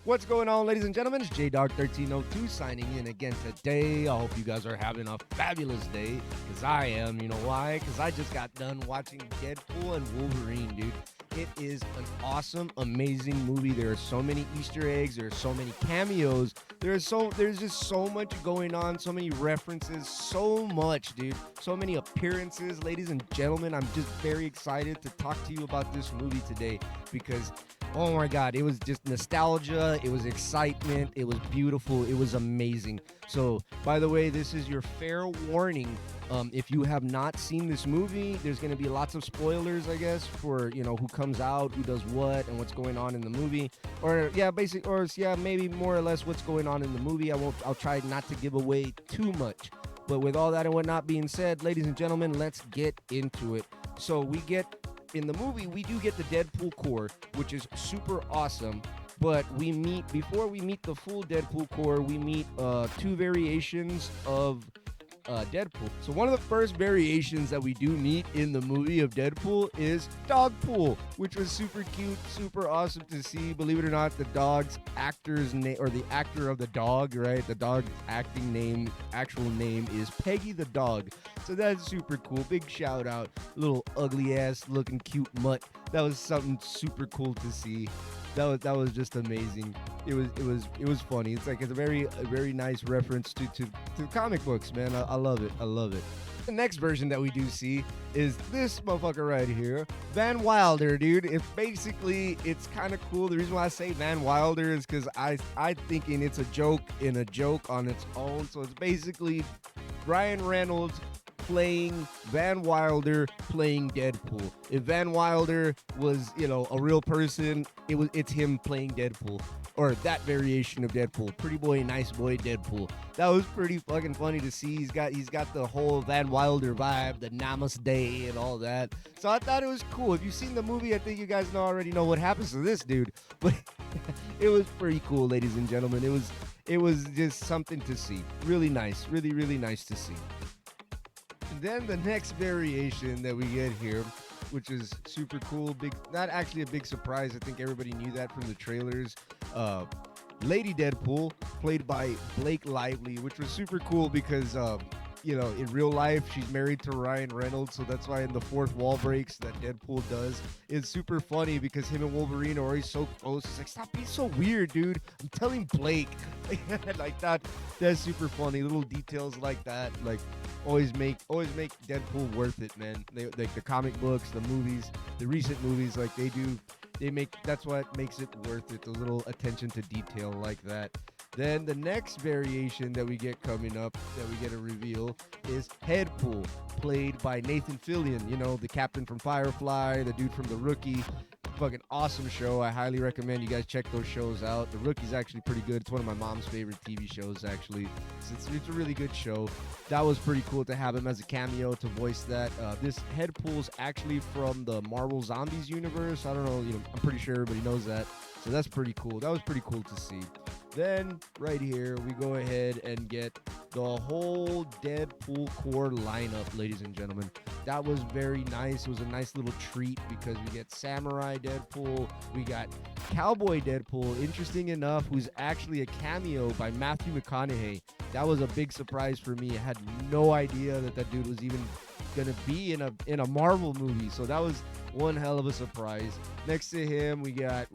What's going on, ladies and gentlemen? It's JDog1302 signing in again today. I hope you guys are having a fabulous day, because I am. You know why? Because I just got done watching Deadpool and Wolverine, dude. It is an awesome, amazing movie. There are so many Easter eggs. There are so many cameos. There's just so much going on, so many references, so much, dude. So many appearances, ladies and gentlemen. I'm just very excited to talk to you about this movie today because oh my God, it was just nostalgia, it was excitement, it was beautiful, it was amazing. So, by the way, this is your fair warning. If you have not seen this movie, there's going to be lots of spoilers, I guess, for, who comes out, who does what, and what's going on in the movie. Maybe more or less what's going on in the movie. I'll try not to give away too much. But with all that and whatnot being said, ladies and gentlemen, let's get into it. So in the movie, we do get the Deadpool core, which is super awesome. But before we meet the full Deadpool core, we meet two variations of Deadpool. So one of the first variations that we do meet in the movie of Deadpool is Dogpool, which was super cute, super awesome to see. Believe it or not, the dog's actor's name, or the actor of the dog, right? The dog's actual name is Peggy the dog. So that's super cool. Big shout out. Little ugly ass looking cute mutt. That was something super cool to see. That was just amazing. It was funny. It's a very nice reference to comic books, man. I love it. I love it. The next version that we do see is this motherfucker right here, Van Wilder, dude. It's kind of cool. The reason why I say Van Wilder is because I thinking it's a joke in a joke on its own. So it's basically Ryan Reynolds playing Van Wilder playing Deadpool. If Van Wilder was, a real person, it's him playing Deadpool. Or that variation of Deadpool. Pretty boy, nice boy Deadpool. That was pretty fucking funny to see. He's got the whole Van Wilder vibe, the Namaste and all that. So I thought it was cool. If you've seen the movie, I think you guys already know what happens to this dude. But it was pretty cool, ladies and gentlemen. It was just something to see. Really nice. Really, really nice to see. Then the next variation that we get here, which is super cool, not actually a big surprise. I think everybody knew that from the trailers. Lady Deadpool, played by Blake Lively, which was super cool because, in real life, she's married to Ryan Reynolds, so that's why in the fourth wall breaks that Deadpool does, it's super funny because him and Wolverine are always so close. It's like, stop being so weird, dude. I'm telling Blake. Like that's super funny. Little details like that, like, always make Deadpool worth it, man. Like the comic books, the movies, the recent movies, like that's what makes it worth it. The little attention to detail like that. Then the next variation that we get coming up, that we get a reveal, is Headpool, played by Nathan Fillion. The captain from Firefly, the dude from The Rookie. Fucking awesome show. I highly recommend you guys check those shows out. The Rookie's actually pretty good. It's one of my mom's favorite TV shows, actually. It's a really good show. That was pretty cool to have him as a cameo to voice that. This Headpool's actually from the Marvel Zombies universe. I don't know, I'm pretty sure everybody knows that. So that's pretty cool. That was pretty cool to see. Then, right here, we go ahead and get the whole Deadpool core lineup, ladies and gentlemen. That was very nice. It was a nice little treat because we get Samurai Deadpool. We got Cowboy Deadpool, interesting enough, who's actually a cameo by Matthew McConaughey. That was a big surprise for me. I had no idea that dude was even going to be in a Marvel movie. So that was one hell of a surprise. Next to him, we got,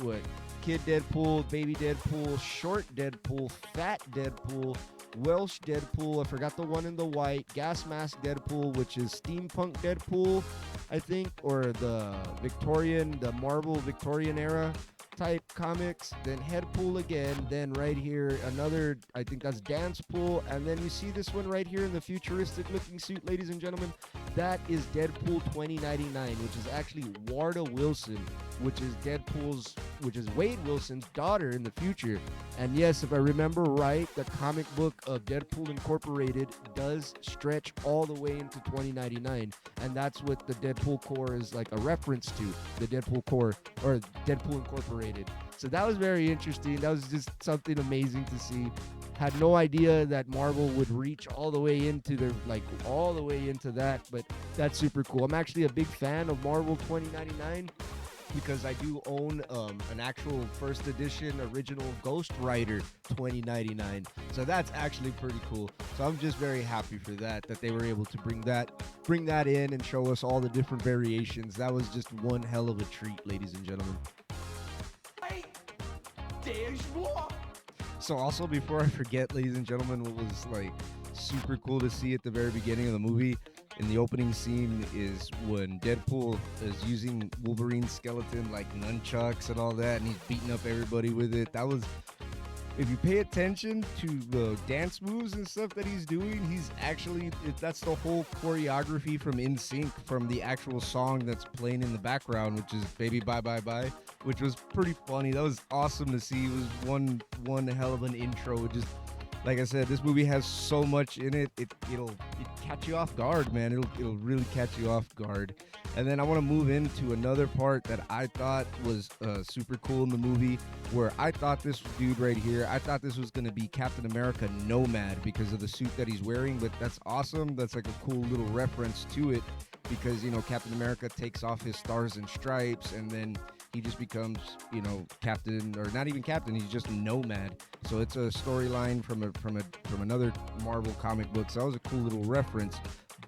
Kid Deadpool, Baby Deadpool, Short Deadpool, Fat Deadpool, Welsh Deadpool, I forgot the one in the white, Gas Mask Deadpool, which is Steampunk Deadpool, I think, or the Marvel Victorian era type comics. Then Headpool again, then right here, another, I think that's Dancepool, and then you see this one right here in the futuristic looking suit, ladies and gentlemen. That is Deadpool 2099, which is actually Warda Wilson, which is Wade Wilson's daughter in the future. And yes, if I remember right, the comic book of Deadpool Incorporated does stretch all the way into 2099. And that's what the Deadpool core is like a reference to, the Deadpool core, or Deadpool Incorporated. So that was very interesting. That was just something amazing to see. Had no idea that Marvel would reach all the way into that, but that's super cool. I'm actually a big fan of Marvel 2099. because I do own an actual first edition original Ghost Rider 2099. So that's actually pretty cool. So I'm just very happy for that they were able to bring that in and show us all the different variations. That was just one hell of a treat, ladies and gentlemen. So also, before I forget, ladies and gentlemen, what was like super cool to see at the very beginning of the movie in the opening scene is when Deadpool is using Wolverine's skeleton like nunchucks and all that, and he's beating up everybody with it. That was, if you pay attention to the dance moves and stuff that he's doing, he's actually, that's the whole choreography from NSYNC, from the actual song that's playing in the background, which is Baby Bye Bye Bye, which was pretty funny. That was awesome to see. It was one hell of an intro. It just, like I said, this movie has so much in it. It'll catch you off guard, man. It'll really catch you off guard. And then I want to move into another part that I thought was super cool in the movie, where I thought this dude right here, I thought this was going to be Captain America Nomad because of the suit that he's wearing, but that's awesome. That's like a cool little reference to it because, you know, Captain America takes off his stars and stripes and then he just becomes, you know, captain, or not even captain, he's just Nomad. So it's a storyline from another Marvel comic book. So that was a cool little reference.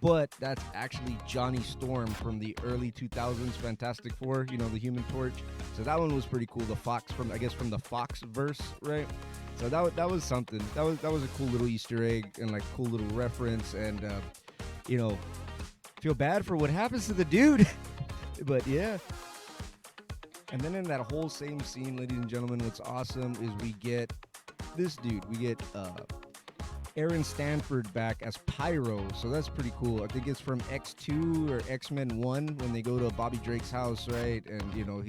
But that's actually Johnny Storm from the early 2000s Fantastic Four, you know, the Human Torch. So that one was pretty cool. The Fox from the Fox verse, right? So that was something. That was a cool little Easter egg and like cool little reference. And you know, feel bad for what happens to the dude, but yeah. And then in that whole same scene, ladies and gentlemen, what's awesome is we get this dude. We get Aaron Stanford back as Pyro, so that's pretty cool. I think it's from X2 or X-Men 1 when they go to Bobby Drake's house, right? And, you know,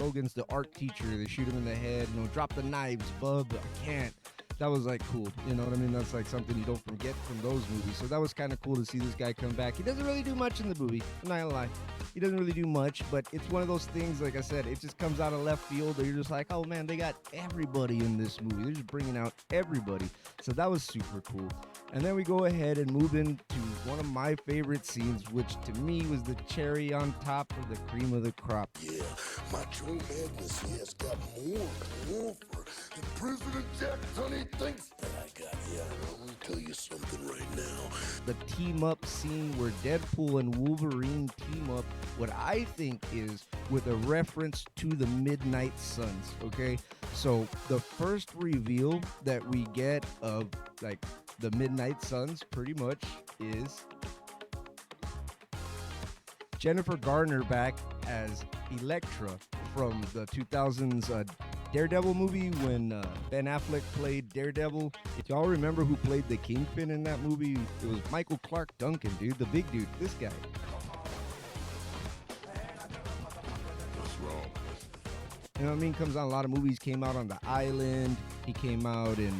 Logan's the art teacher. They shoot him in the head, you know, drop the knives, bub, I can't. That was like cool, you know what I mean? That's like something you don't forget from those movies. So that was kind of cool to see this guy come back. He doesn't really do much in the movie, I'm not gonna lie. He doesn't really do much, but it's one of those things, like I said, it just comes out of left field where you're just like, oh man, they got everybody in this movie. They're just bringing out everybody. So that was super cool. And then we go ahead and move into one of my favorite scenes, which to me was the cherry on top of the cream of the crop. Yeah, Macho Madness, he has got more to offer than President Jack Tunney thinks that I got. Yeah, I'm gonna tell you something right now. The team up scene where Deadpool and Wolverine team up, what I think is with a reference to the Midnight Suns, okay? So the first reveal that we get of like the Midnight Suns pretty much is Jennifer Garner back as Elektra from the 2000s Daredevil movie when Ben Affleck played Daredevil. If y'all remember who played the Kingpin in that movie, it was Michael Clark Duncan, dude, the big dude, this guy. What's wrong? You know what I mean? Comes out in a lot of movies. Came out on The Island. He came out in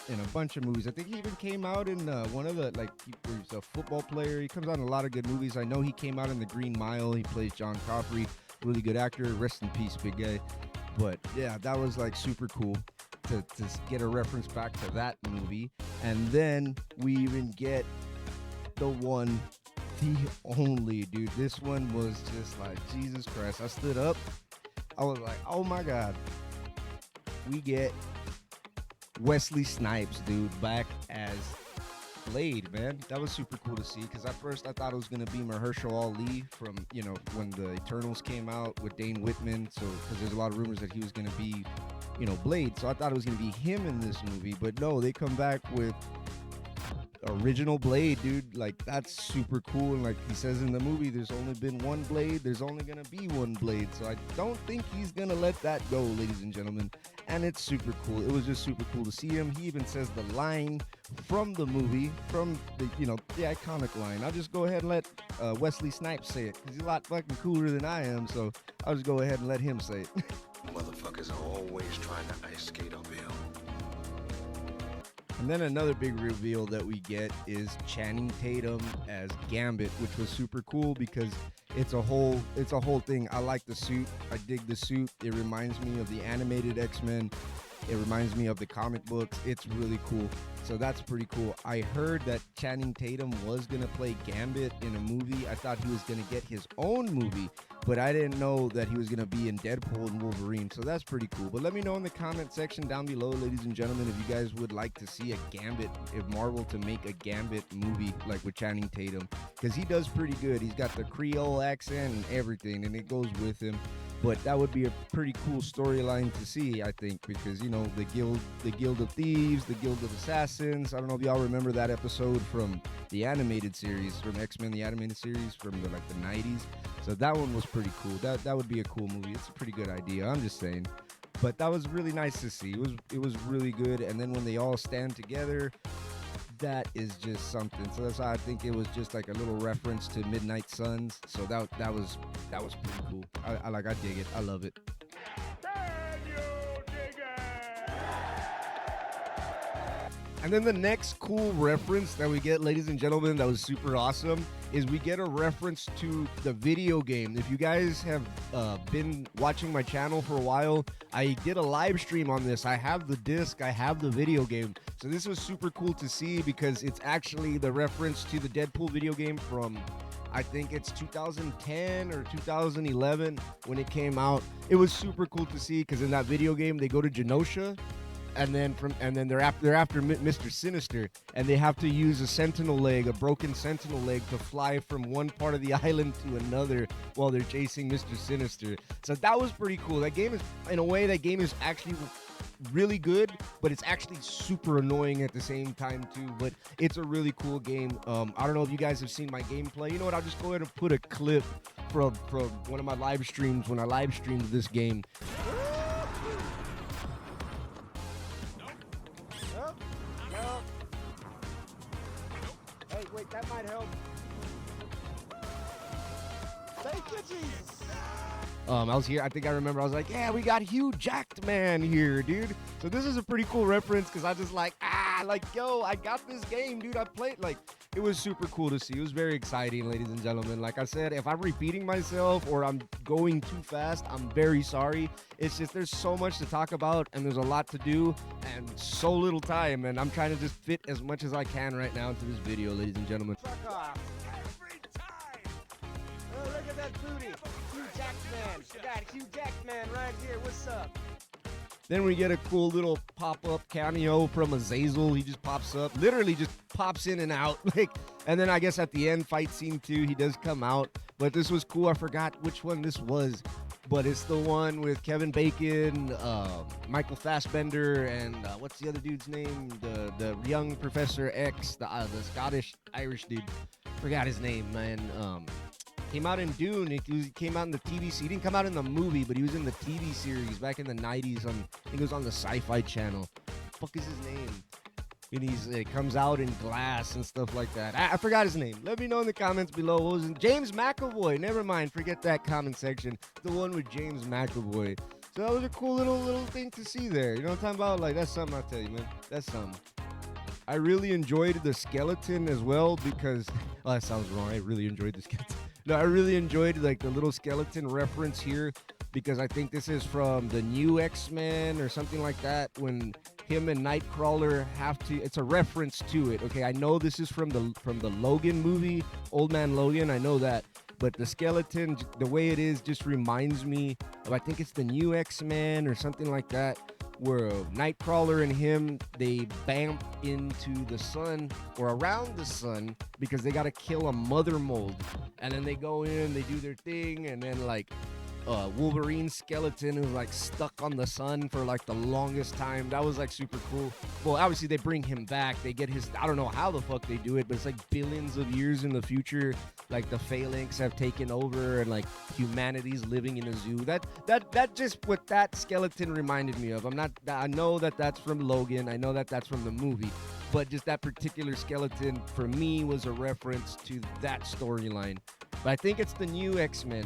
a bunch of movies. I think he even came out in one of the, like, he's a football player. He comes out in a lot of good movies. I know he came out in The Green Mile. He plays John Coffrey. Really good actor. Rest in peace, big guy. But yeah, that was like super cool to get a reference back to that movie. And then we even get the one, the only, dude. This one was just like, Jesus Christ. I stood up. I was like, oh my God. We get Wesley Snipes, dude, back as Blade, man. That was super cool to see, because at first I thought it was going to be Mahershala Ali from, you know, when the Eternals came out with Dane Whitman. So, because there's a lot of rumors that he was going to be, you know, Blade. So I thought it was going to be him in this movie. But no, they come back with original Blade, dude. Like, that's super cool. And like he says in the movie, there's only been one Blade. There's only going to be one Blade. So I don't think he's going to let that go, ladies and gentlemen. And it's super cool. It was just super cool to see him. He even says the line from the movie, from the, you know, the iconic line. I'll just go ahead and let Wesley Snipes say it, because he's a lot fucking cooler than I am. So I'll just go ahead and let him say it. Motherfuckers are always trying to ice skate uphill. And then another big reveal that we get is Channing Tatum as Gambit, which was super cool because it's a whole thing. I like the suit. I dig the suit. It reminds me of the animated X-Men. It reminds me of the comic books. It's really cool. So that's pretty cool. I heard that Channing Tatum was going to play Gambit in a movie. I thought he was going to get his own movie, but I didn't know that he was going to be in Deadpool and Wolverine. So that's pretty cool. But let me know in the comment section down below, ladies and gentlemen, if you guys would like to see a Gambit, if Marvel to make a Gambit movie like with Channing Tatum, because he does pretty good. He's got the Creole accent and everything, and it goes with him. But that would be a pretty cool storyline to see, I think, because, you know, the Guild of Thieves, the Guild of Assassins. I don't know if y'all remember that episode from the animated series, from X-Men, the animated series from the 90s. So that one was pretty cool. That would be a cool movie. It's a pretty good idea, I'm just saying. But that was really nice to see. It was really good. And then when they all stand together, that is just something. So that's why I think it was just like a little reference to Midnight Suns. So that was pretty cool. I dig it. I love it. And then the next cool reference that we get, ladies and gentlemen, that was super awesome, is we get a reference to the video game. If you guys have been watching my channel for a while, I did a live stream on this. I have the disc, I have the video game. So this was super cool to see because it's actually the reference to the Deadpool video game from, I think it's 2010 or 2011 when it came out. It was super cool to see because in that video game, they go to Genosha. And then they're after Mr. Sinister, and they have to use a broken sentinel leg to fly from one part of the island to another while they're chasing Mr. Sinister. So that was pretty cool. That game is actually really good, but it's actually super annoying at the same time too. But it's a really cool game. I don't know if you guys have seen my gameplay. You know what? I'll just go ahead and put a clip from one of my live streams when I live streamed this game. Hey, wait, that might help. Thank you, Jesus. I was here. I think I remember. I was like, yeah, we got Hugh Jackman here, dude. So this is a pretty cool reference because I just yo, I got this game, dude. I played, it was super cool to see. It was very exciting, ladies and gentlemen. Like I said, if I'm repeating myself or I'm going too fast, I'm very sorry. It's just there's so much to talk about and there's a lot to do and so little time. And I'm trying to just fit as much as I can right now into this video, ladies and gentlemen. Fuck off. Every time. Oh, look at that booty. Hugh Jackman. We got Hugh Jackman right here. What's up? Then we get a cool little pop-up cameo from Azazel. He just pops up, literally just pops in and out. And then I guess at the end, fight scene 2, he does come out. But this was cool. I forgot which one this was. But it's the one with Kevin Bacon, Michael Fassbender, and what's the other dude's name? The young Professor X, the Scottish-Irish dude. Forgot his name, man. Came out in Dune. He came out in the TV series. He didn't come out in the movie, but he was in the TV series back in the 90s. I think it was on the Sci-Fi Channel. What the fuck is his name? And he comes out in glass and stuff like that. I forgot his name. Let me know in the comments below. What was it? James McAvoy. Never mind. Forget that comment section. The one with James McAvoy. So that was a cool little thing to see there. You know what I'm talking about? That's something, I'll tell you, man. That's something. I really enjoyed the skeleton as well because... Oh, that sounds wrong. I really enjoyed the skeleton. No, I really enjoyed the little skeleton reference here because I think this is from the new X-Men or something like that when him and Nightcrawler have to... It's a reference to it, okay? I know this is from the Logan movie, Old Man Logan. I know that. But the skeleton, the way it is, just reminds me of... I think it's the new X-Men or something like that, where Nightcrawler and him, they bamf into the sun or around the sun because they got to kill a mother mold. And then they go in, they do their thing, and then Wolverine's skeleton is stuck on the sun for the longest time. That was super cool. Well, obviously they bring him back. They get his, I don't know how the fuck they do it, but it's billions of years in the future. The phalanx have taken over and humanity's living in a zoo. That just what that skeleton reminded me of. I know that that's from Logan. I know that that's from the movie. But just that particular skeleton for me was a reference to that storyline. But I think it's the new X-Men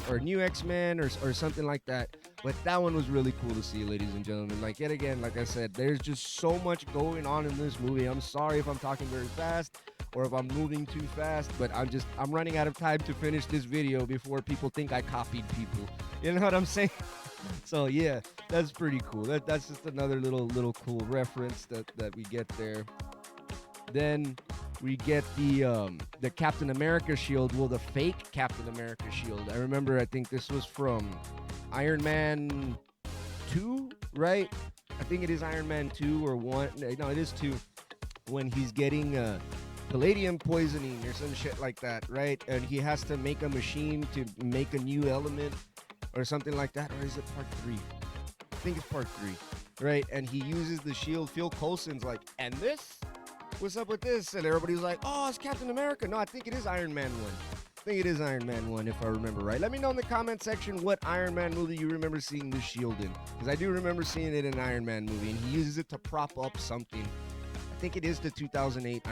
or something like that. But that one was really cool to see, ladies and gentlemen. Yet again, like I said, there's just so much going on in this movie. I'm sorry if I'm talking very fast or if I'm moving too fast, but I'm running out of time to finish this video before people think I copied people. You know what I'm saying? So yeah, that's pretty cool. That's just another little cool reference that we get there. Then we get the Captain America shield. Well, the fake Captain America shield. I remember. I think this was from Iron Man 2, right? I think it is Iron Man 2 or 1. No, it is 2. When he's getting palladium poisoning or some shit like that, right? And he has to make a machine to make a new element or something like that. Or is it part 3? I think it's part 3, right? And he uses the shield. Phil Coulson's like, and this? What's up with this? And everybody's like, oh, it's Captain America. No, I think it is Iron Man 1. I think it is Iron Man 1 if I remember right. Let me know in the comment section what Iron Man movie you remember seeing this shield in. Because I do remember seeing it in an Iron Man movie, and he uses it to prop up something. I think it is the 2008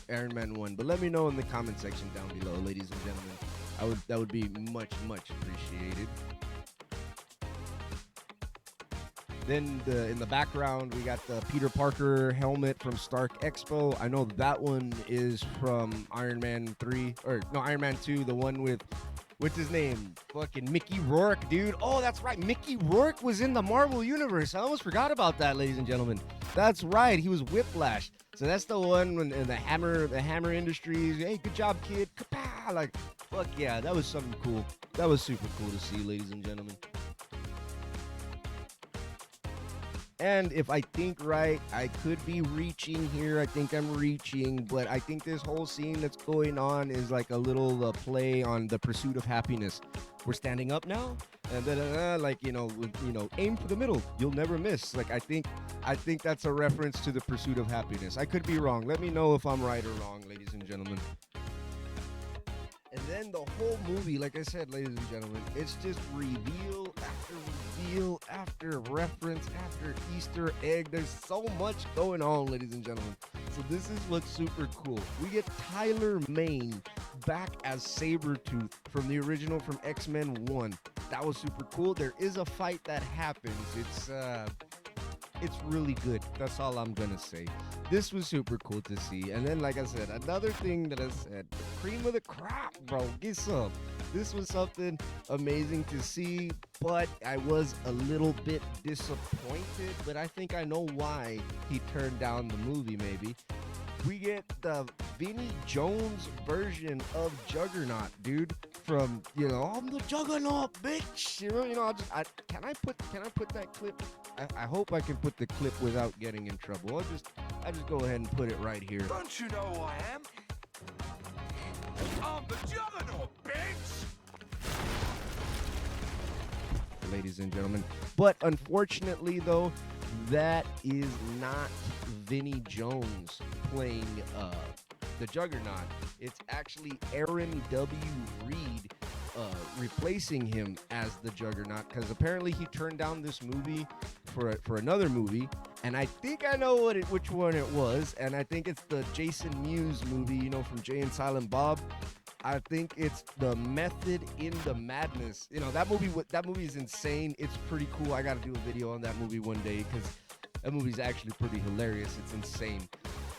Iron Man 1. But let me know in the comment section down below, ladies and gentlemen. That would be much appreciated. Then in the background, we got the Peter Parker helmet from Stark Expo. I know that one is from Iron Man 3, or no, Iron Man 2, the one with, what's his name? Fucking Mickey Rourke, dude. Oh, that's right. Mickey Rourke was in the Marvel Universe. I almost forgot about that, ladies and gentlemen. That's right. He was Whiplash. So that's the one when the Hammer Industries. Hey, good job, kid. Kapow! Like, fuck yeah, that was something cool. That was super cool to see, ladies and gentlemen. And if I think right, I could be reaching here. I think I'm reaching, but I think this whole scene that's going on is like a little play on the pursuit of happiness. We're standing up now, and then like aim for the middle. You'll never miss. Like I think that's a reference to the pursuit of happiness. I could be wrong. Let me know if I'm right or wrong, ladies and gentlemen. And then the whole movie, like I said, ladies and gentlemen, it's just reveal after reveal after reference after Easter egg. There's so much going on, ladies and gentlemen. So this is what's super cool. We get Tyler Mane back as Sabretooth from the original from X-Men 1. That was super cool. There is a fight that happens. It's really good. That's all I'm gonna say. This was super cool to see. And then, like I said, another thing that I said, the cream of the crop, bro. Get some. This was something amazing to see, but I was a little bit disappointed. But I think I know why he turned down the movie, maybe. We get the Vinnie Jones version of Juggernaut, dude. From, I'm the Juggernaut, bitch. Can I put that clip? I hope I can put the clip without getting in trouble. I'll just go ahead and put it right here. Don't you know who I am? I'm the Juggernaut, bitch! Ladies and gentlemen. But unfortunately, though, that is not Vinnie Jones playing the Juggernaut. It's actually Aaron W. Reed replacing him as the Juggernaut, because apparently he turned down this movie for another movie, and I think I know which one it was, and I think it's the Jason Mewes movie, from Jay and Silent Bob. I think it's The Method in the Madness. That movie is insane. It's pretty cool. I got to do a video on that movie one day, because that movie's actually pretty hilarious. It's insane.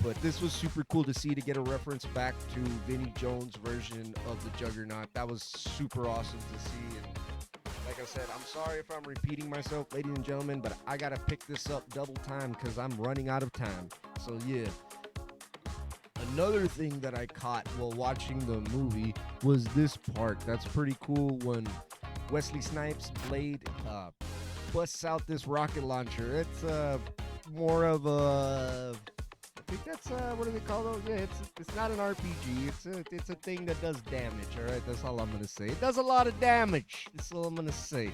But this was super cool to see, to get a reference back to Vinnie Jones' version of the Juggernaut. That was super awesome to see. And like I said, I'm sorry if I'm repeating myself, ladies and gentlemen, but I got to pick this up double time because I'm running out of time. So, yeah. Another thing that I caught while watching the movie was this part. That's pretty cool when Wesley Snipes' Blade busts out this rocket launcher. It's more of a... I think that's what do they call those? Yeah, it's not an RPG. It's a thing that does damage. All right, that's all I'm gonna say. It does a lot of damage. That's all I'm gonna say.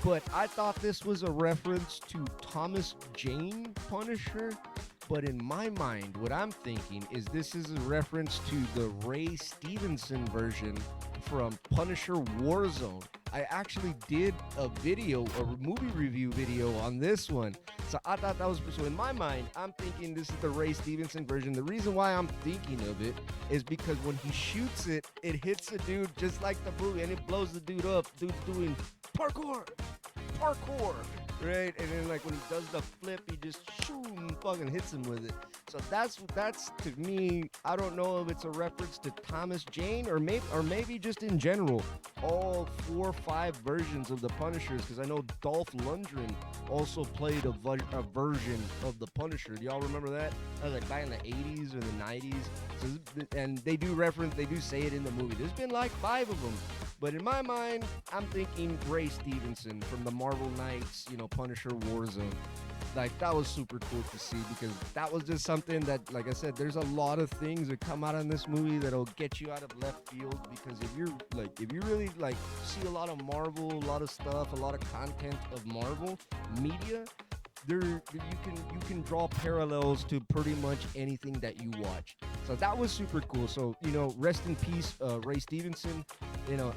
But I thought this was a reference to Thomas Jane Punisher. But in my mind, what I'm thinking is this is a reference to the Ray Stevenson version from Punisher Warzone. I actually did a movie review video on this one. So I thought that was, so in my mind, I'm thinking this is the Ray Stevenson version. The reason why I'm thinking of it is because when he shoots it, it hits a dude just like the movie and it blows the dude up. Dude's doing parkour. right? And then like when he does the flip, he just shoom, fucking hits him with it. So that's to me. I don't know if it's a reference to Thomas Jane or maybe just in general, all 4 or 5 versions of the Punishers. Because I know Dolph Lundgren also played a version of the Punisher. Do y'all remember that? That was like back in the 80s or the 90s. And they do say it in the movie. There's been like 5 of them. But in my mind, I'm thinking Ray Stevenson from the Marvel Knights, Punisher Warzone. Like, that was super cool to see because that was just something that, like I said, there's a lot of things that come out in this movie that'll get you out of left field because if you really like see a lot of Marvel, a lot of stuff, a lot of content of Marvel media, you can draw parallels to pretty much anything that you watch. So that was super cool. So rest in peace, Ray Stevenson.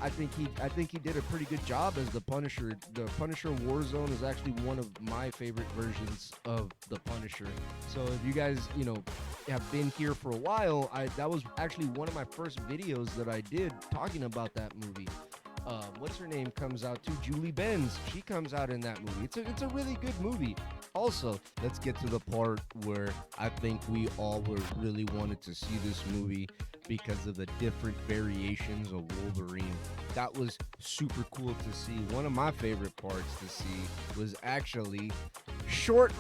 I think he did a pretty good job as the Punisher. The Punisher Warzone is actually one of my favorite versions of the Punisher. So if you guys have been here for a while, that was actually one of my first videos that I did talking about that movie. What's her name comes out too? Julie Benz. She comes out in that movie. It's a really good movie. Also, let's get to the part where I think we all really wanted to see this movie because of the different variations of Wolverine. That was super cool to see. One of my favorite parts to see was actually short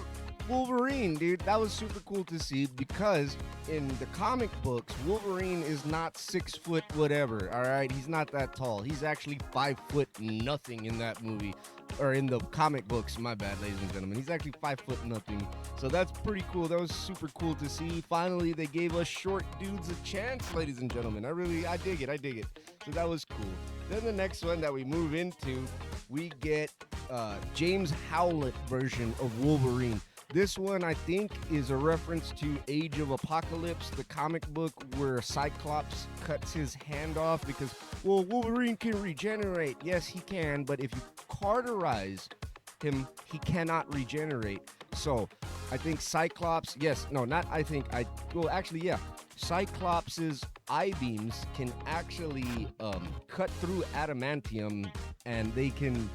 Wolverine, dude. That was super cool to see because in the comic books, Wolverine is not 6 foot whatever, all right? He's not that tall. He's actually 5 foot nothing in that movie. Or in the comic books, my bad, ladies and gentlemen. He's actually 5 foot nothing. So that's pretty cool. That was super cool to see. Finally, they gave us short dudes a chance, ladies and gentlemen. I dig it. So that was cool. Then the next one that we move into, we get James Howlett version of Wolverine. This one, I think, is a reference to Age of Apocalypse, the comic book where Cyclops cuts his hand off because, Wolverine can regenerate. Yes, he can, but if you cauterize him, he cannot regenerate. So, I think Cyclops, Cyclops's I-beams can actually cut through adamantium, and they can,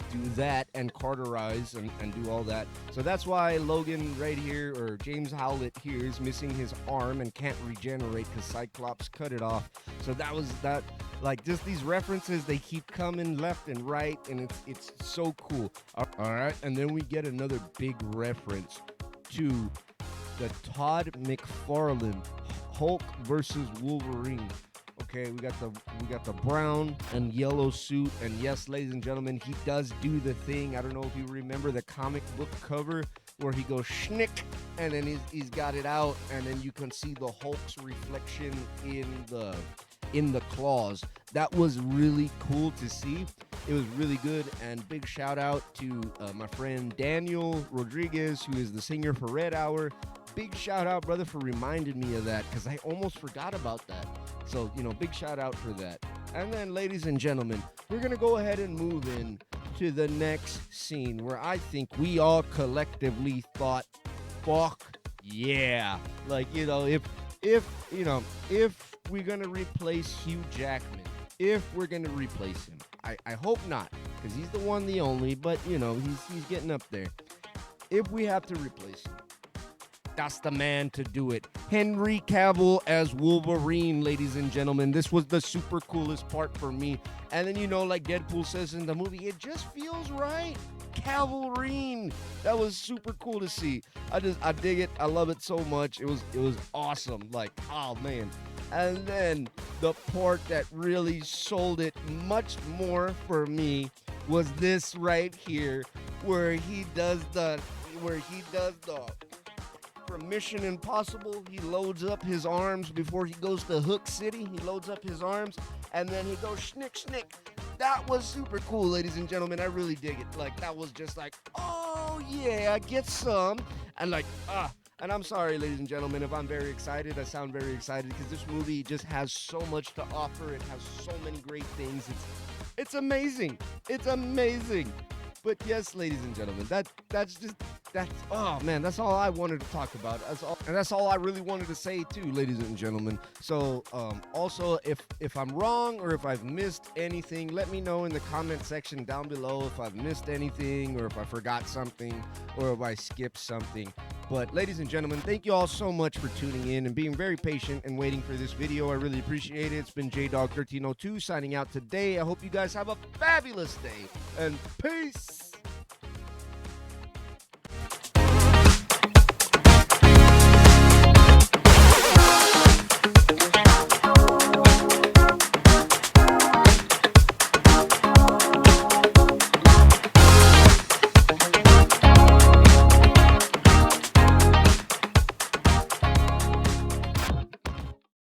do that and cauterize and do all that. So that's why Logan right here, or James Howlett here, is missing his arm and can't regenerate because Cyclops cut it off. So that was that. Like, just these references, they keep coming left and right, and it's so cool. All right, and then we get another big reference to the Todd McFarlane Hulk versus Wolverine. Okay, we got the brown and yellow suit, and yes, ladies and gentlemen, he does do the thing. I don't know if you remember the comic book cover where he goes schnick, and then he's got it out, and then you can see the Hulk's reflection in the claws. That was really cool to see. It was really good, and big shout out to my friend Daniel Rodriguez, who is the singer for Red Hour. Big shout out, brother, for reminding me of that because I almost forgot about that. So, big shout out for that. And then, ladies and gentlemen, we're going to go ahead and move in to the next scene where I think we all collectively thought, fuck yeah. Like, if we're going to replace Hugh Jackman, if we're going to replace him, I hope not because he's the one, the only, but, he's getting up there. If we have to replace him, that's the man to do it. Henry Cavill as Wolverine, ladies and gentlemen. This was the super coolest part for me. And then, like Deadpool says in the movie, it just feels right. Cavalrine. That was super cool to see. I dig it. I love it so much. It was awesome. Like, oh man. And then the part that really sold it much more for me was this right here, where he does the from Mission Impossible. He loads up his arms before he goes to Hook City. He loads up his arms, and then he goes schnick, schnick. That was super cool, ladies and gentlemen. I really dig it. Like, that was just like, oh, yeah, get some. And like, and I'm sorry, ladies and gentlemen, if I'm very excited. I sound very excited because this movie just has so much to offer. It has so many great things. It's amazing. It's amazing. But yes, ladies and gentlemen, that's just Oh man, that's all I wanted to talk about. That's all I really wanted to say too, ladies and gentlemen. So also, if I'm wrong or if I've missed anything, let me know in the comment section down below if I've missed anything or if I forgot something or if I skipped something. But ladies and gentlemen, thank you all so much for tuning in and being very patient and waiting for this video. I really appreciate it. It's been JDog1302 signing out today. I hope you guys have a fabulous day and peace.